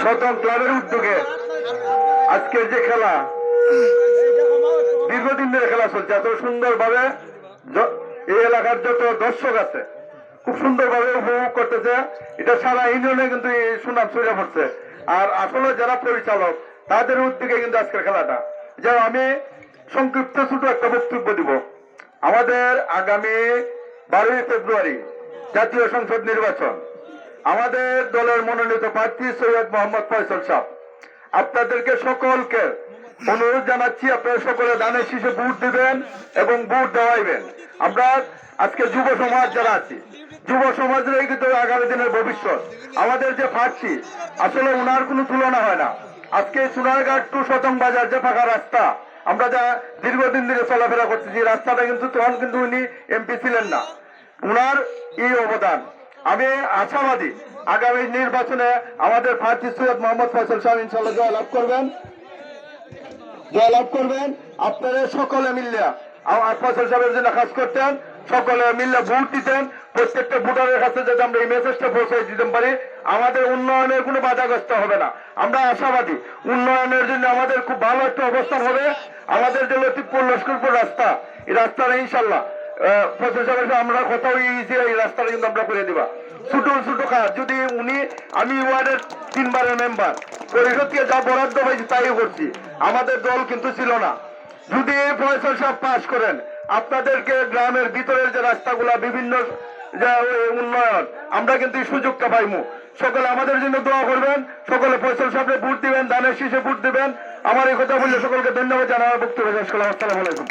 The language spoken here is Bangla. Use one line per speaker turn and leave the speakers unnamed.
শতক ক্লাবের উদ্যোগে আজকের যে খেলা, দীর্ঘদিন ধরে খেলা চলছে, এত সুন্দরভাবে এই এলাকার যত দর্শক আছে খুব সুন্দরভাবে উপভোগ করতেছে। এটা সারা ইউনিয়নে কিন্তু এই সুনাম ছড়িয়ে পড়ছে। আর আসলে যারা পরিচালক তাদের উদ্যোগে কিন্তু আজকের খেলাটা, যে আমি সংক্ষিপ্ত ছোট একটা বক্তব্য দিব। আমাদের আগামী 12ই ফেব্রুয়ারি জাতীয় সংসদ নির্বাচন, আমাদের দলের মনোনীত প্রার্থী সৈয়দ মোহাম্মদ ফয়সাল সাহেব, আপনাদেরকে সকলকে অনুরোধ জানাচ্ছি, আপনারা সকলে দানের শীষে ভোট দিবেন এবং ভোট দেওয়াইবেন। আমরা আজকে যুব সমাজ যারা আছি, যুব সমাজের কিন্তু আগামী দিনের ভবিষ্যৎ। আমাদের যে প্রার্থী, আসলে উনার কোনো তুলনা হয় না। আজকে সোনারঘাট টু শতং বাজার যে ফাঁকা রাস্তা, আমরা যা দীর্ঘদিন ধরে চলাফেরা করতেছি, রাস্তাটা কিন্তু তখন কিন্তু উনি এমপি ছিলেন না। উনার এই অবদান, আমি আশাবাদী আগামী নির্বাচনে আমাদের প্রার্থী সৈয়দ মোহাম্মদ ফয়সাল সাহেব ইনশাআল্লাহ জয়লাভ করবেন। আপনারা সকলে মিললে ফয়সাল সাহেবের জন্য কাজ করতেন, সকলে মিললে ভোট দিতেন। প্রত্যেকটা ভোটারের কাছে যদি আমরা এই মেসেজটা পৌঁছে দিতে পারি, আমাদের উন্নয়নের কোনো বাধাগ্রস্ত হবে না। আমরা আশাবাদী উন্নয়নের জন্য আমাদের খুব ভালো একটা অবস্থান হবে। আমাদের যে লতিফপুর লস্করপুর রাস্তা, এই রাস্তাটা ইনশাল্লাহ ফয়সাল সাহেবের আমরা কথা হয়েছি, এই রাস্তাটা কিন্তু আমরা করে দিবা। ছোট ছোট কাজ যদি উনি, আমি ওয়ার্ডের 3 বারের মেম্বার, পরিষদ থেকে যা বরাদ্দ হয়েছে তাই করছি। আমাদের দল কিন্তু ছিল না। যদি ফয়সাল সাহেব পাস করেন, আপনাদেরকে গ্রামের ভিতরের যে রাস্তাগুলা, বিভিন্ন উন্নয়ন, আমরা কিন্তু এই সুযোগটা পাইমু। সকলে আমাদের জন্য দোয়া করবেন, সকলে ফয়সাল সাহেবকে ভোট দিবেন, দানের শীষে ভোট দিবেন। আমার এই কথা বললে সকলকে ধন্যবাদ জানাবার বক্তব্য শেষ করলাম। আসসালামু আলাইকুম।